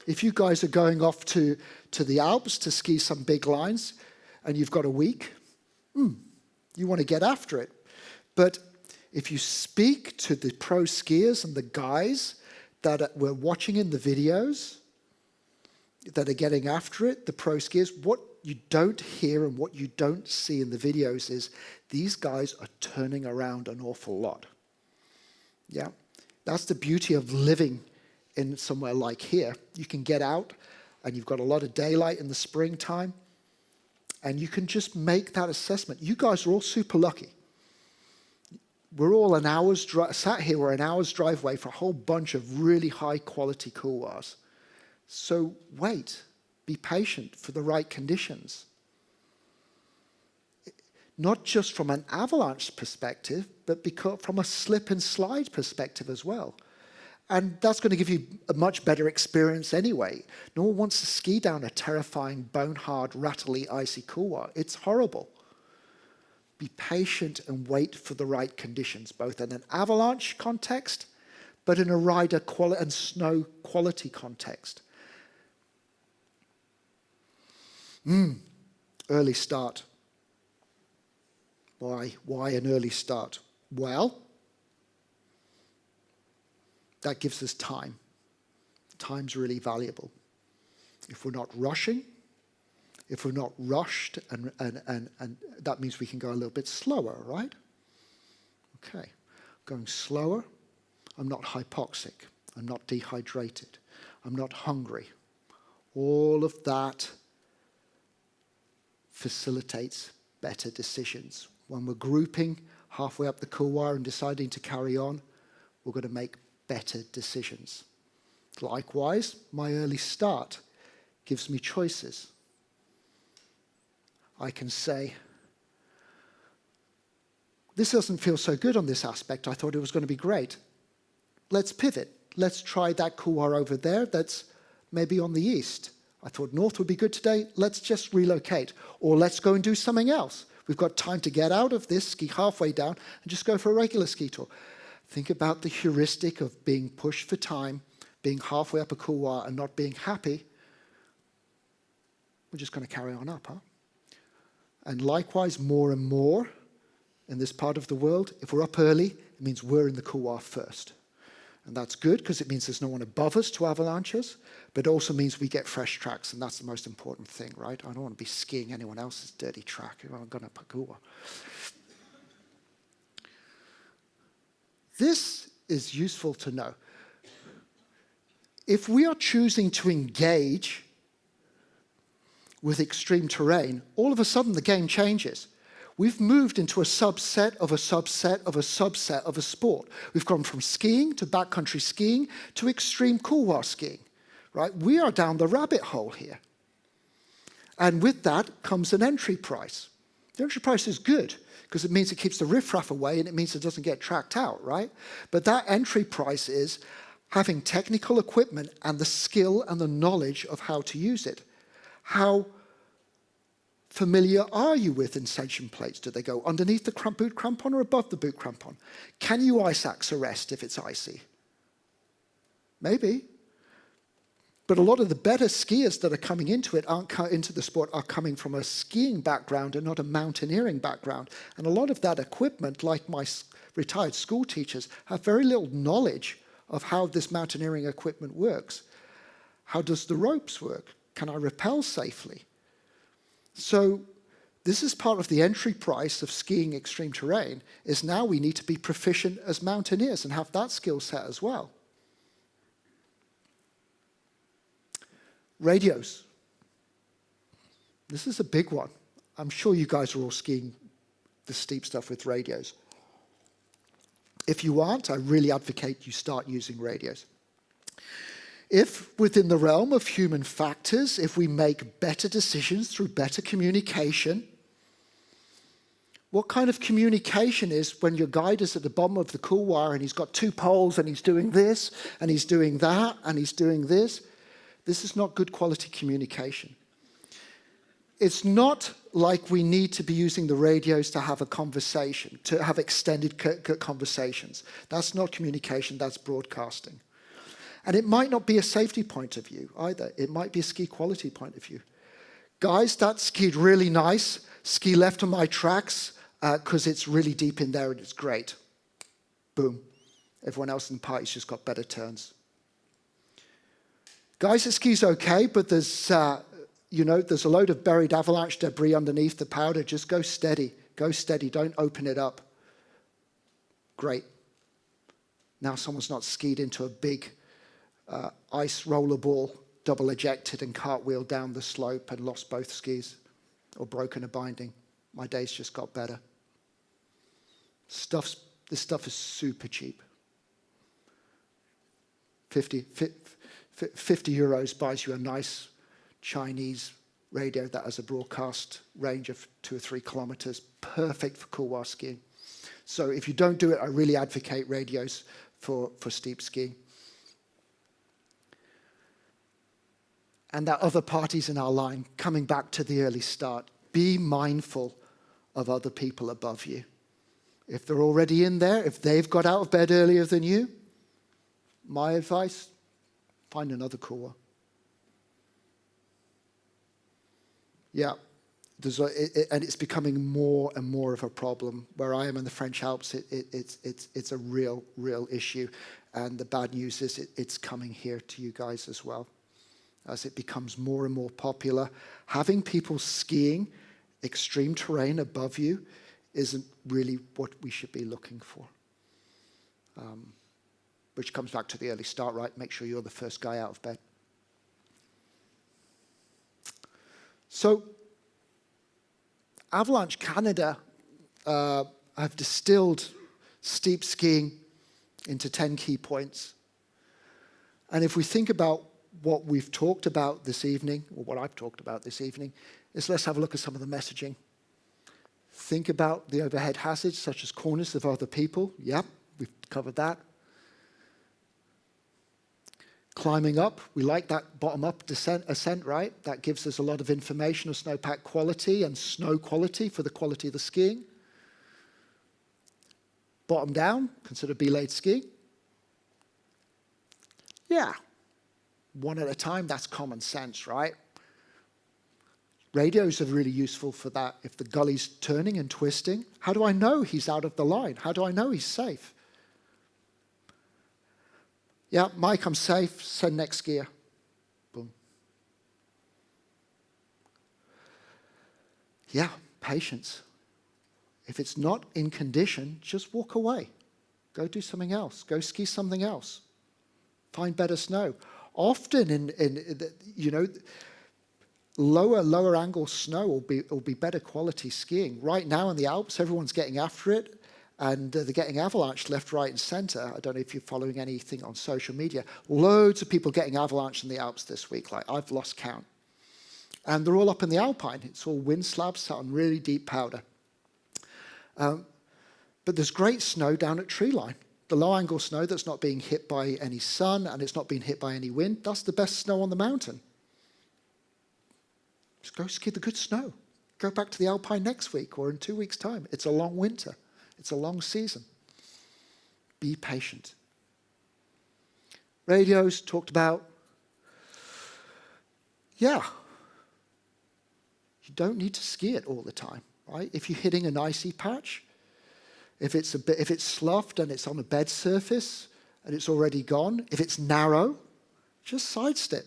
Speaker 2: If you guys are going off to the Alps to ski some big lines and you've got a week, you want to get after it. But if you speak to the pro skiers and the guys that we're watching in the videos that are getting after it, the pro skiers, what you don't hear and what you don't see in the videos is these guys are turning around an awful lot. Yeah, that's the beauty of living in somewhere like here. You can get out and you've got a lot of daylight in the springtime and you can just make that assessment. You guys are all super lucky. We're all sat here, we're an hour's drive away for a whole bunch of really high quality couloirs. So wait, be patient for the right conditions. Not just from an avalanche perspective, but from a slip and slide perspective as well. And that's going to give you a much better experience anyway. No one wants to ski down a terrifying, bone-hard, rattly, icy couloir. It's horrible. Be patient and wait for the right conditions, both in an avalanche context, but in a rider and snow quality context. Early start. Why an early start? Well, that gives us time. Time's really valuable. If we're not rushing, if we're not rushed, and that means we can go a little bit slower, right? Okay, going slower, I'm not hypoxic, I'm not dehydrated, I'm not hungry. All of that facilitates better decisions. When we're grouping halfway up the couloir and deciding to carry on, we're going to make better decisions. Likewise, my early start gives me choices. I can say, this doesn't feel so good on this aspect. I thought it was going to be great. Let's pivot. let's try that couloir over there that's maybe on the east. I thought north would be good today, let's just relocate. Or let's go and do something else. We've got time to get out of this, ski halfway down, and just go for a regular ski tour. Think about the heuristic of being pushed for time, being halfway up a couloir and not being happy. We're just going to carry on up, huh? And likewise, more and more in this part of the world, if we're up early, it means we're in the couloir first. And that's good because it means there's no one above us to avalanches, but it also means we get fresh tracks, and that's the most important thing, right? I don't want to be skiing anyone else's dirty track if I'm going to couloir. This is useful to know. If we are choosing to engage with extreme terrain, all of a sudden the game changes. We've moved into a subset of a subset of a subset of a sport. We've gone from skiing to backcountry skiing to extreme couloir skiing, right? We are down the rabbit hole here. And with that comes an entry price. The entry price is good because it means it keeps the riffraff away and it means it doesn't get tracked out, right? But that entry price is having technical equipment and the skill and the knowledge of how to use it. How familiar are you with incension plates? Do they go underneath the boot crampon or above the boot crampon? Can you ice axe arrest if it's icy? Maybe. But a lot of the better skiers that are coming into it, into the sport, are coming from a skiing background and not a mountaineering background. And a lot of that equipment, like my retired school teachers, have very little knowledge of how this mountaineering equipment works. How does the ropes work? Can I rappel safely? So this is part of the entry price of skiing extreme terrain, is now we need to be proficient as mountaineers and have that skill set as well. Radios. This is a big one. I'm sure you guys are all skiing the steep stuff with radios. If you aren't, I really advocate you start using radios. If within the realm of human factors, if we make better decisions through better communication, what kind of communication is when your guide is at the bottom of the couloir and he's got 2 poles and he's doing this and he's doing that and he's doing this? This is not good quality communication. It's not like we need to be using the radios to have a conversation, to have extended conversations. That's not communication, that's broadcasting. And it might not be a safety point of view either. It might be a ski quality point of view. Guys, that skied really nice. Ski left on my tracks because it's really deep in there and it's great. Boom. Everyone else in the party's just got better turns. Guys, it skis okay, but there's a load of buried avalanche debris underneath the powder. Just go steady. Go steady. Don't open it up. Great. Now someone's not skied into a big ice rollerball, double ejected and cartwheeled down the slope and lost both skis or broken a binding. My days just got better. This stuff is super cheap. 50 euros buys you a nice Chinese radio that has a broadcast range of 2 or 3 kilometers, perfect for couloir skiing. So if you don't do it, I really advocate radios for steep skiing. And that other parties in our line, coming back to the early start, be mindful of other people above you. If they're already in there, if they've got out of bed earlier than you, my advice, find another couloir. Yeah, and it's becoming more and more of a problem. Where I am in the French Alps, it's a real issue. And the bad news is it's coming here to you guys as well. As it becomes more and more popular, having people skiing extreme terrain above you isn't really what we should be looking for. Which comes back to the early start, right? Make sure you're the first guy out of bed. So, Avalanche Canada have distilled steep skiing into 10 key points. And if we think about what we've talked about this evening, or what I've talked about this evening, is let's have a look at some of the messaging. Think about the overhead hazards, such as corners of other people. Yep, we've covered that. climbing up. We like that bottom-up ascent, right? That gives us a lot of information of snowpack quality and snow quality for the quality of the skiing. Bottom down, consider belayed skiing. Yeah, one at a time, that's common sense, right? Radios are really useful for that. If the gully's turning and twisting, how do I know he's out of the line? How do I know he's safe? Yeah, Mike, I'm safe. Send next skier. Boom. Yeah, patience. If it's not in condition, just walk away. Go do something else. Go ski something else. Find better snow. Often lower angle snow will be better quality skiing. Right now in the Alps, everyone's getting after it, and they're getting avalanched left, right, and center. I don't know if you're following anything on social media. Loads of people getting avalanched in the Alps this week. Like, I've lost count. And they're all up in the Alpine. It's all wind slabs sat on really deep powder. But there's great snow down at tree line. The low angle snow that's not being hit by any sun and it's not being hit by any wind, that's the best snow on the mountain. Just go ski the good snow. Go back to the Alpine next week or in 2 weeks' time. It's a long winter. It's a long season. Be patient. Radios talked about. Yeah. You don't need to ski it all the time, right? If you're hitting an icy patch, if it's sloughed and it's on a bed surface and it's already gone, if it's narrow, just sidestep.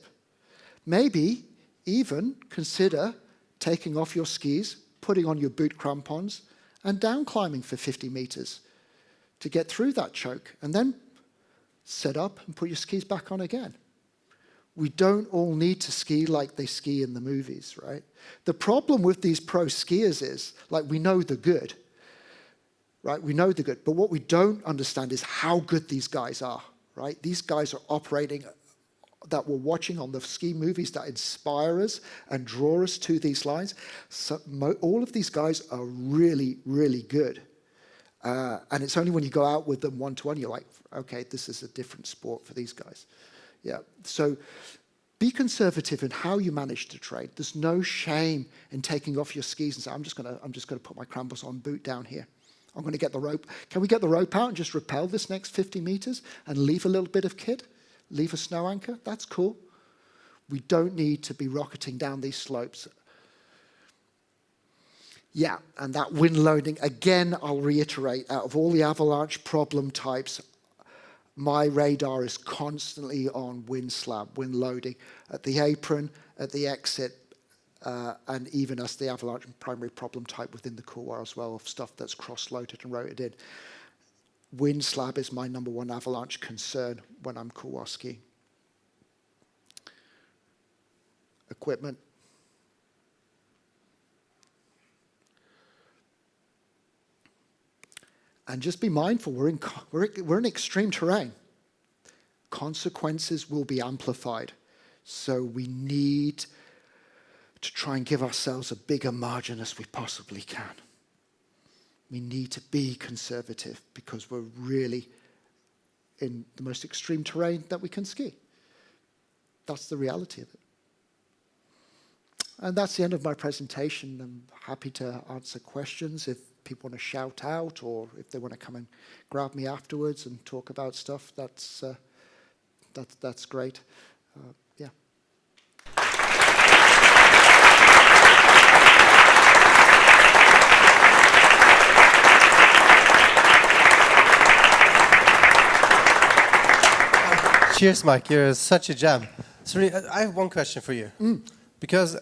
Speaker 2: Maybe even consider taking off your skis, putting on your boot crampons, and down climbing for 50 meters to get through that choke, and then set up and put your skis back on again. We don't all need to ski like they ski in the movies, right? The problem with these pro skiers is, like, we know the good, right? We know the good, but what we don't understand is how good these guys are, right? These guys are operating that we're watching on the ski movies that inspire us and draw us to these lines. So all of these guys are really, really good. And it's only when you go out with them one-to-one, you're like, okay, this is a different sport for these guys. Yeah, so be conservative in how you manage to train. There's no shame in taking off your skis and say, I'm just gonna put my crampons on, boot down here. I'm gonna get the rope. Can we get the rope out and just rappel this next 50 meters and leave a little bit of kit? Leave a snow anchor? That's cool. We don't need to be rocketing down these slopes. Yeah, and that wind loading, again, I'll reiterate, out of all the avalanche problem types, my radar is constantly on wind slab, wind loading, at the apron, at the exit, and even as the avalanche primary problem type within the couloir as well, of stuff that's cross-loaded and rotated in. Wind slab is my number one avalanche concern when I'm couloir skiing. Equipment. And just be mindful, we're in extreme terrain. Consequences will be amplified. So we need to try and give ourselves a bigger margin as we possibly can. We need to be conservative because we're really in the most extreme terrain that we can ski. That's the reality of it. And that's the end of my presentation. I'm happy to answer questions if people want to shout out or if they want to come and grab me afterwards and talk about stuff. That's great. Yeah.
Speaker 1: Cheers, Mike. You're such a gem. So I have one question for you. Because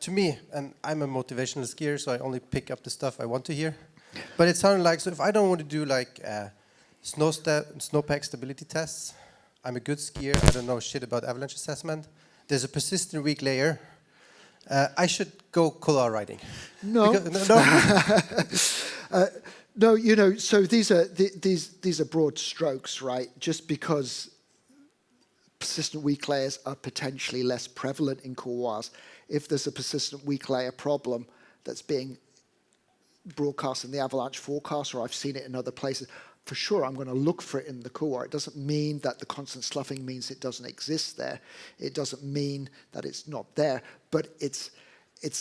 Speaker 1: to me, and I'm a motivational skier, so I only pick up the stuff I want to hear. But it sounded like, so if I don't want to do like snowpack stability tests, I'm a good skier, I don't know shit about avalanche assessment, there's a persistent weak layer, I should go couloir riding.
Speaker 2: No. No, you know, so these are broad strokes, right? Just because persistent weak layers are potentially less prevalent in couloirs. If there's a persistent weak layer problem that's being broadcast in the avalanche forecast, or I've seen it in other places, for sure I'm going to look for it in the couloir. It doesn't mean that the constant sloughing means it doesn't exist there. It doesn't mean that it's not there, but it's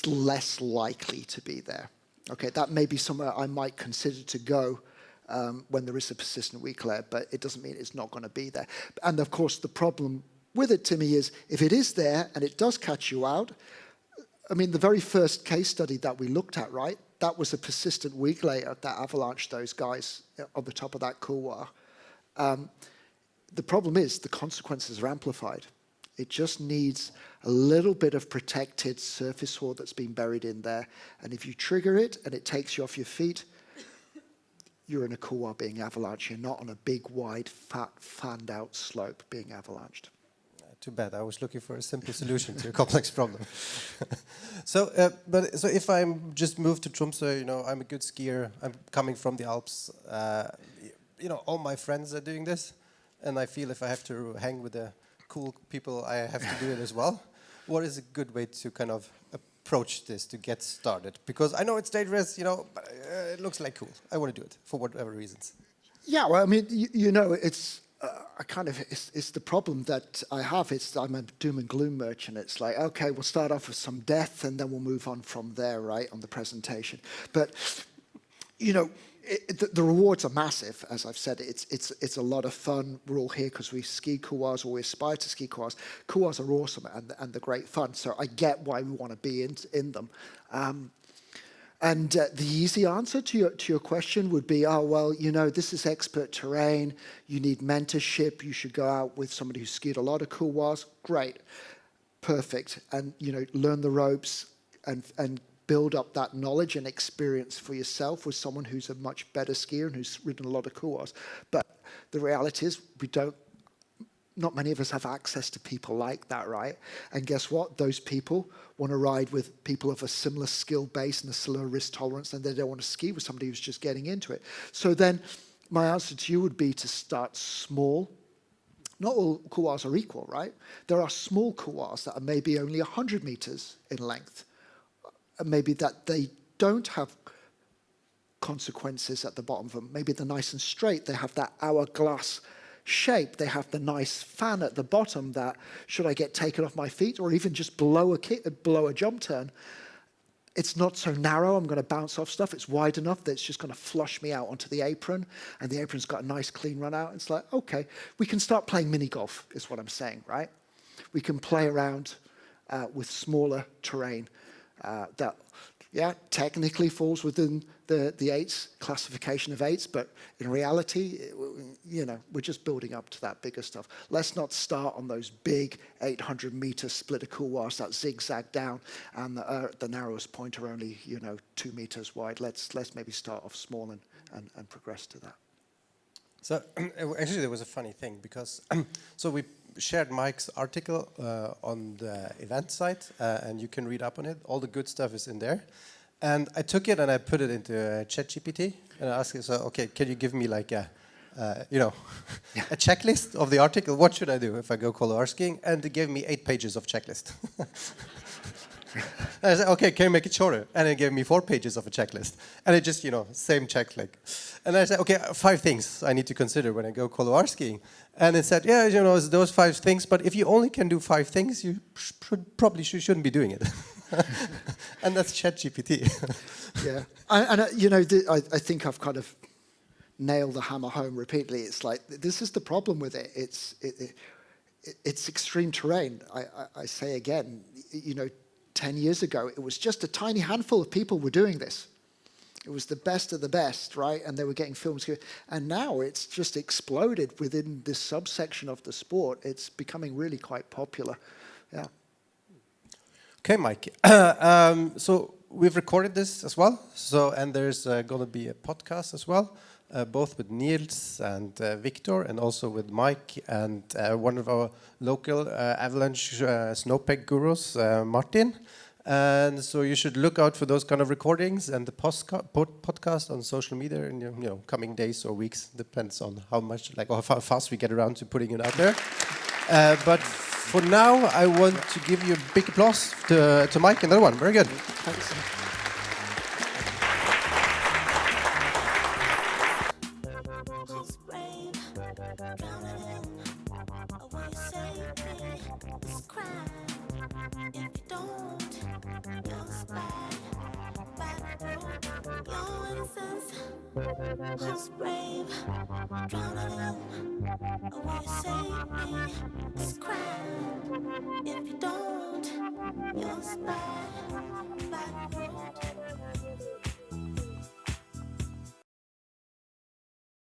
Speaker 2: less likely to be there. Okay, that may be somewhere I might consider to go when there is a persistent weak layer, but it doesn't mean it's not going to be there. And of course, the problem with it, Timmy, is if it is there and it does catch you out, I mean, the very first case study that we looked at, right, that was a persistent weak layer that avalanched those guys on the top of that couloir. The problem is the consequences are amplified. It just needs a little bit of protected surface ore that's been buried in there. And if you trigger it and it takes you off your feet, you're in a couloir being avalanched. You're not on a big, wide, fat, fanned out slope being avalanched.
Speaker 1: Too bad. I was looking for a simple solution to a complex problem. So if I'm just moved to Tromsø, you know, I'm a good skier. I'm coming from the Alps. You know, all my friends are doing this, and I feel if I have to hang with the cool people, I have to do it as well. What is a good way to kind of approach this to get started? Because I know it's dangerous, you know, but it looks like cool. I want to do it for whatever reasons.
Speaker 2: Yeah, well, I mean, you know, it's it's the problem that I have. I'm a doom and gloom merchant. It's like, okay, we'll start off with some death and then we'll move on from there, right, on the presentation. But, you know, the rewards are massive, as I've said. It's a lot of fun. We're all here because we ski couloirs, or we aspire to ski couloirs. Couloirs are awesome and they're great fun. So I get why we want to be in them. And the easy answer to your question would be, oh, well, you know, this is expert terrain. You need mentorship. You should go out with somebody who's skied a lot of couloirs. Great. Perfect. And, you know, learn the ropes and build up that knowledge and experience for yourself with someone who's a much better skier and who's ridden a lot of couloirs. But the reality is not many of us have access to people like that, right? And guess what? Those people want to ride with people of a similar skill base and a similar risk tolerance, and they don't want to ski with somebody who's just getting into it. So then my answer to you would be to start small. Not all couloirs are equal, right? There are small couloirs that are maybe only 100 meters in length. Maybe that they don't have consequences at the bottom of them. Maybe they're nice and straight. They have that hourglass shape. They have the nice fan at the bottom that, should I get taken off my feet or even just blow a jump turn, it's not so narrow, I'm going to bounce off stuff. It's wide enough that it's just going to flush me out onto the apron, and the apron's got a nice clean run out. It's like, okay, we can start playing mini golf, is what I'm saying, right? We can play around with smaller terrain that, yeah, technically falls within the eights, classification of eights, but in reality, you know, we're just building up to that bigger stuff. Let's not start on those big 800-meter splitter couloirs that zigzag down, and the narrowest point are only, you know, 2 meters wide. Let's maybe start off small and progress to that.
Speaker 1: So actually, there was a funny thing because so we shared Mike's article on the event site, and you can read up on it. All the good stuff is in there. And I took it and I put it into ChatGPT, and I asked it, so, okay, can you give me like a, you know, a checklist of the article? What should I do if I go couloir skiing? And it gave me 8 pages of checklist. I said, okay, can you make it shorter? And it gave me 4 pages of a checklist. And it just, you know, same check, like. And I said, okay, 5 things I need to consider when I go couloir skiing. And it said, yeah, you know, it's those 5 things, but if you only can do 5 things, you probably shouldn't be doing it. And that's ChatGPT.
Speaker 2: Yeah, and you know, I think I've kind of nailed the hammer home repeatedly. It's like, this is the problem with it. It's extreme terrain. I say again, you know, 10 years ago, it was just a tiny handful of people were doing this. It was the best of the best, right? And they were getting films. And now it's just exploded within this subsection of the sport. It's becoming really quite popular. Yeah.
Speaker 1: Okay, Mike. So we've recorded this as well. So, and there's going to be a podcast as well, both with Niels and Victor, and also with Mike and one of our local Avalanche snowpeg gurus, Martin. And so you should look out for those kind of recordings and the podcast on social media in you know coming days or weeks. Depends on how much, like, or how fast we get around to putting it out there. But for now, I want to give you a big applause to Mike and the other one. Very good.
Speaker 2: Thanks.
Speaker 8: So reasons. Who's brave? Drowning in a way to save me. It's a crime. If you don't, you'll spy. Like